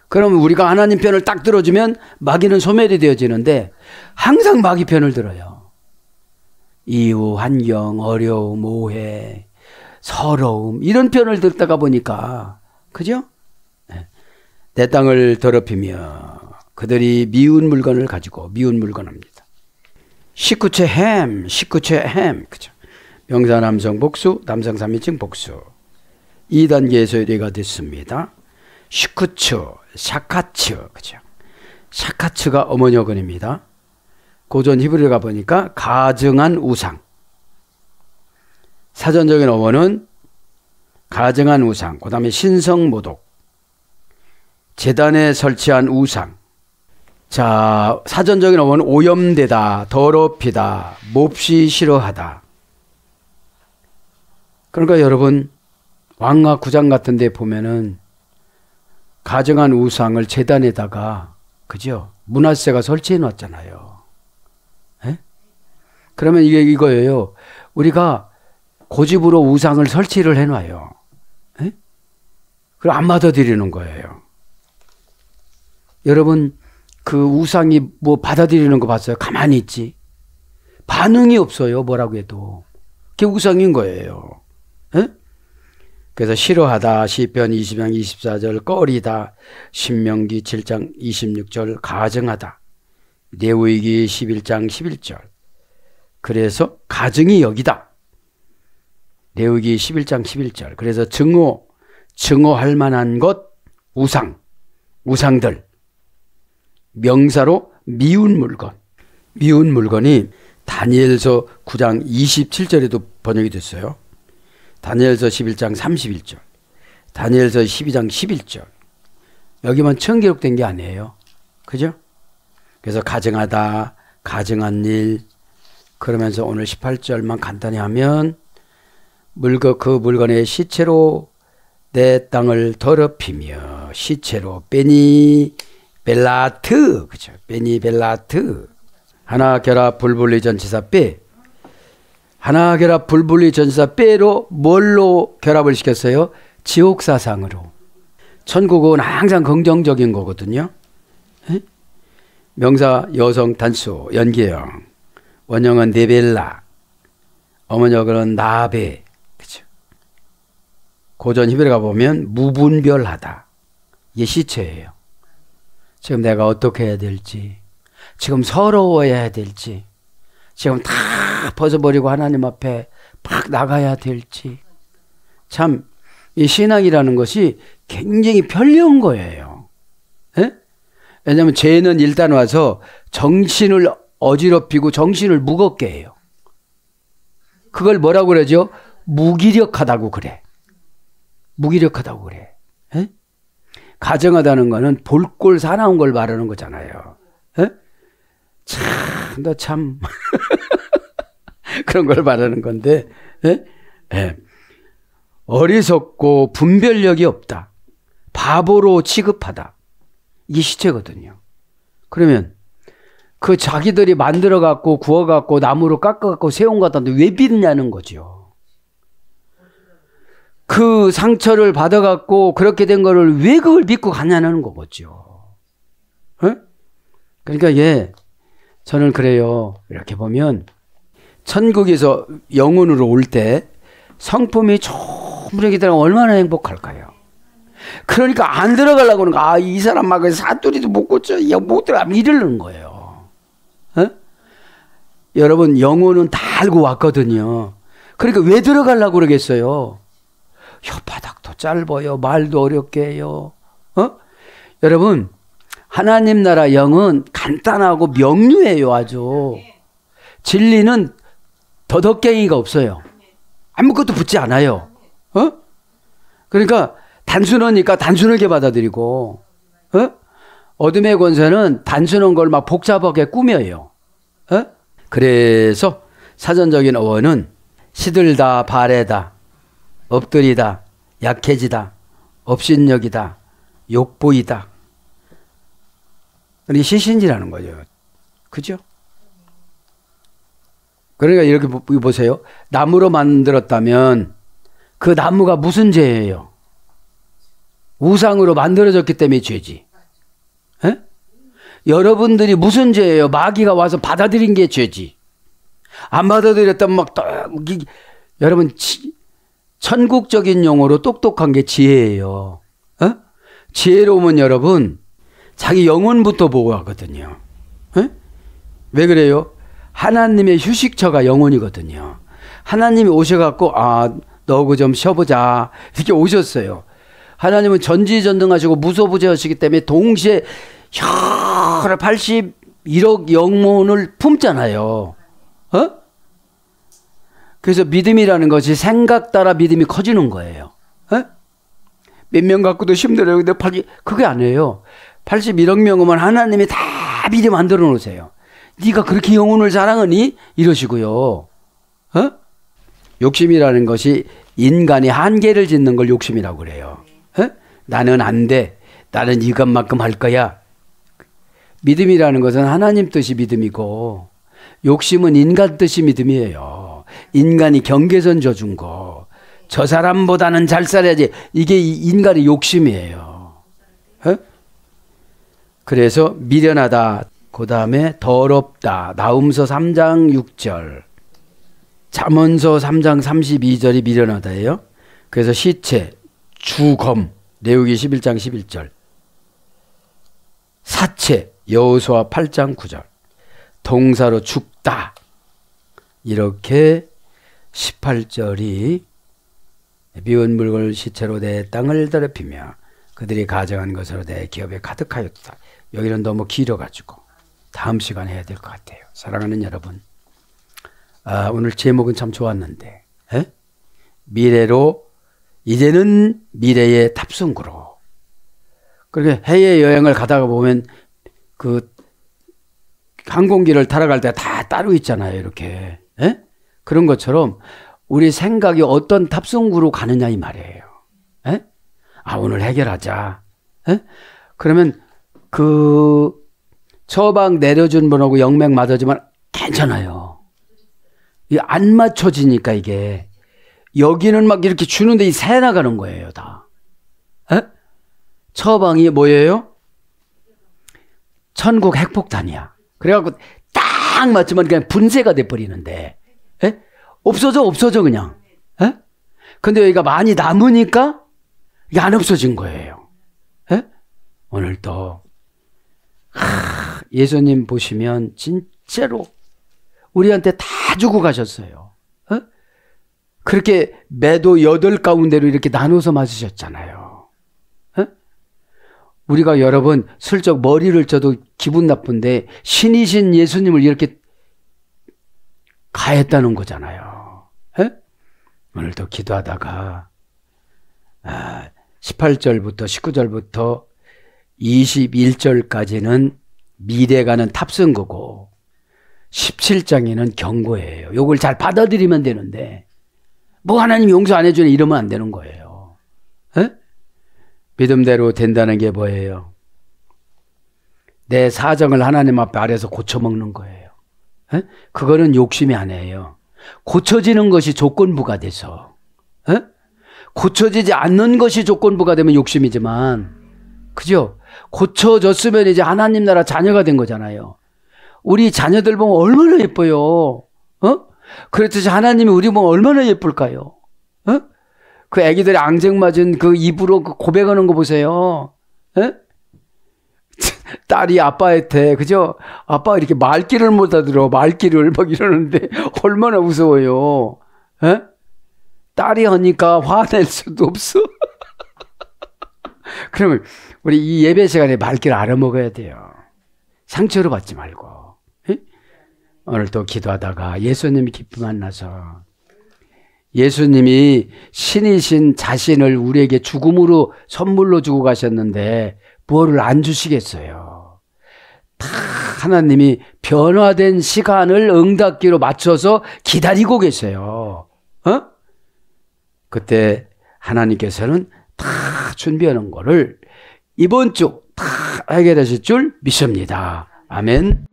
그러면 우리가 하나님 편을 딱 들어주면 마귀는 소멸이 되어지는데 항상 마귀 편을 들어요. 이유, 환경, 어려움, 오해, 서러움 이런 편을 듣다가 보니까 그죠? 내 땅을 더럽히며 그들이 미운 물건을 가지고 미운 물건합니다. 19채 햄, 그죠? 명사 남성 복수, 남성 3인칭 복수. 2단계의 소리가 됐습니다. 19츠, 샤카츠, 그죠? 샤카츠가 어머니 어근입니다. 고전 히브리를 가보니까 가증한 우상. 사전적인 어원은 가증한 우상, 그 다음에 신성모독, 제단에 설치한 우상. 자, 사전적인 어원은 오염되다, 더럽히다, 몹시 싫어하다. 그러니까 여러분 왕가 9장 같은 데 보면은 가증한 우상을 제단에다가 그죠? 문화세가 설치해 놨잖아요. 에? 그러면 이게 이거예요. 우리가 고집으로 우상을 설치를 해 놔요. 에? 그럼 안 받아들이는 거예요. 여러분 그 우상이 뭐 받아들이는 거 봤어요? 가만히 있지. 반응이 없어요. 뭐라고 해도. 그게 우상인 거예요. 에? 그래서 싫어하다 시편 20장 24절 꺼리다 신명기 7장 26절 가증하다 레위기 11장 11절 그래서 가증이 여기다 레위기 11장 11절 그래서 증오할 만한 것 우상들 명사로 미운 물건이 다니엘서 9장 27절에도 번역이 됐어요. 다니엘서 11장 31절, 다니엘서 12장 11절. 여기만 처음 기록된 게 아니에요. 그죠? 그래서 가증하다, 가증한 일, 그러면서 오늘 18절만 간단히 하면 그 물건의 시체로 내 땅을 더럽히며 시체로 베니벨라트, 그죠? 베니벨라트. 하나 결합 불분리 전치사 빼. 하나 결합 불분리 전치사 빼로 뭘로 결합을 시켰어요? 지옥사상으로. 천국은 항상 긍정적인 거거든요. 에? 명사 여성 단수 연계형. 원형은 네벨라. 어머니어근은 나베. 그렇죠? 고전 히브리 가보면 무분별하다. 이게 시체예요. 지금 내가 어떻게 해야 될지, 지금 서러워해야 될지, 지금 다 벗어버리고 하나님 앞에 팍 나가야 될지. 참 이 신앙이라는 것이 굉장히 편리한 거예요. 에? 왜냐하면 죄는 일단 와서 정신을 어지럽히고 정신을 무겁게 해요. 그걸 뭐라고 그러죠? 무기력하다고 그래. 무기력하다고 그래. 에? 가정하다는 거는 볼꼴 사나운 걸 말하는 거잖아요. 에? 참, 너 참. 그런 걸 말하는 건데, 에? 에. 어리석고 분별력이 없다. 바보로 취급하다. 이게 시체거든요. 그러면 그 자기들이 만들어갖고 구워갖고 나무로 깎아갖고 세운 것 같은데 왜 믿냐는 거죠. 그 상처를 받아갖고 그렇게 된 거를 왜 그걸 믿고 가냐는 거죠. 에? 그러니까 저는 그래요. 이렇게 보면 천국에서 영혼으로 올 때 성품이 좋은 기들은 얼마나 행복할까요? 그러니까 안 들어가려고 하는 거. 이 사람 막 사투리도 못 고쳐. 못 들어가면 이러는 거예요. 에? 여러분 영혼은 다 알고 왔거든요. 그러니까 왜 들어가려고 그러겠어요? 혓바닥도 짧아요. 말도 어렵게 해요. 여러분 하나님 나라 영은 간단하고 명료해요. 아주. 진리는 더덕갱이가 없어요. 아무것도 붙지 않아요. 그러니까 단순하니까 단순하게 받아들이고, 어둠의 권세는 단순한 걸 막 복잡하게 꾸며요. 그래서 사전적인 어원은 시들다, 바래다, 엎드리다, 약해지다, 업신여기다, 욕보이다. 그게 시신이라는 거죠. 그죠? 그러니까 이렇게 보세요. 나무로 만들었다면 그 나무가 무슨 죄예요? 우상으로 만들어졌기 때문에 죄지. 에? 여러분들이 무슨 죄예요? 마귀가 와서 받아들인 게 죄지. 안 받아들였다면 막 여러분 천국적인 용어로 똑똑한 게 지혜예요. 어? 지혜로우면 여러분 자기 영혼부터 보고 하거든요. 에? 왜 그래요? 하나님의 휴식처가 영혼이거든요. 하나님이 오셔갖고 너 그 좀 쉬어보자 이렇게 오셨어요. 하나님은 전지전능하시고 무소부재하시기 때문에 동시에 81억 영혼을 품잖아요. 어? 그래서 믿음이라는 것이 생각 따라 믿음이 커지는 거예요. 몇 명 갖고도 힘들어요. 근데 그게 아니에요. 81억 명이면 하나님이 다 미리 만들어 놓으세요. 네가 그렇게 영혼을 사랑하니? 이러시고요. 욕심이라는 것이 인간이 한계를 짓는 걸 욕심이라고 그래요. 나는 안 돼. 나는 이것만큼 할 거야. 믿음이라는 것은 하나님 뜻이 믿음이고 욕심은 인간 뜻이 믿음이에요. 인간이 경계선 져준 거. 저 사람보다는 잘 살아야지. 이게 인간의 욕심이에요. 그래서 미련하다. 그 다음에 더럽다. 나훔서 3장 6절. 잠언서 3장 32절이 미련하다예요. 그래서 시체, 주검, 레위기 11장 11절. 사체, 여호수아 8장 9절. 동사로 죽다. 이렇게 18절이 미운 물건을 시체로 내 땅을 더럽히며 그들이 가져간 것으로 내 기업에 가득하였다. 여기는 너무 길어가지고 다음 시간에 해야 될 것 같아요. 사랑하는 여러분, 오늘 제목은 참 좋았는데 미래로 이제는 미래의 탑승구로. 그렇게 해외 여행을 가다가 보면 그 항공기를 타러 갈 때 다 따로 있잖아요. 이렇게 그런 것처럼 우리 생각이 어떤 탑승구로 가느냐 이 말이에요. 오늘 해결하자. 그러면 그 처방 내려준 분하고 영맥 맞아주면 괜찮아요. 안 맞춰지니까 이게 여기는 막 이렇게 주는데 이 새 나가는 거예요 다. 처방이 뭐예요? 천국 핵폭탄이야. 그래갖고 딱 맞추면 그냥 분쇄가 돼버리는데 없어져 그냥. 근데 여기가 많이 남으니까 이게 안 없어진 거예요. 오늘도 예수님 보시면 진짜로 우리한테 다 주고 가셨어요. 그렇게 매도 8가운데로 이렇게 나눠서 맞으셨잖아요. 우리가 여러분 슬쩍 머리를 쳐도 기분 나쁜데 신이신 예수님을 이렇게 가했다는 거잖아요. 오늘도 기도하다가 18절부터 19절부터 21절까지는 미래가는 탑승거고 17장에는 경고예요. 요걸 잘 받아들이면 되는데 뭐 하나님 용서 안 해주네 이러면 안 되는 거예요. 믿음대로 된다는 게 뭐예요? 내 사정을 하나님 앞에 아래서 고쳐먹는 거예요. 그거는 욕심이 아니에요. 고쳐지는 것이 조건부가 돼서 고쳐지지 않는 것이 조건부가 되면 욕심이지만 그죠? 고쳐졌으면 이제 하나님 나라 자녀가 된 거잖아요. 우리 자녀들 보면 얼마나 예뻐요. 그렇듯이 하나님이 우리 보면 얼마나 예쁠까요? 그 애기들이 앙증맞은 그 입으로 그 고백하는 거 보세요. 딸이 아빠한테 그죠? 아빠가 이렇게 말귀를 못 알아들어. 말귀를 막 이러는데 얼마나 무서워요. 딸이 하니까 화낼 수도 없어. 그러면 우리 이 예배 시간에 말귀를 알아먹어야 돼요. 상처를 받지 말고. 오늘 또 기도하다가 예수님이 기쁨 만나서 예수님이 신이신 자신을 우리에게 죽음으로 선물로 주고 가셨는데 뭐를 안 주시겠어요. 다 하나님이 변화된 시간을 응답기로 맞춰서 기다리고 계세요. 그때 하나님께서는 다 준비하는 거를 이번 주 다 해결되실 줄 믿습니다. 아멘.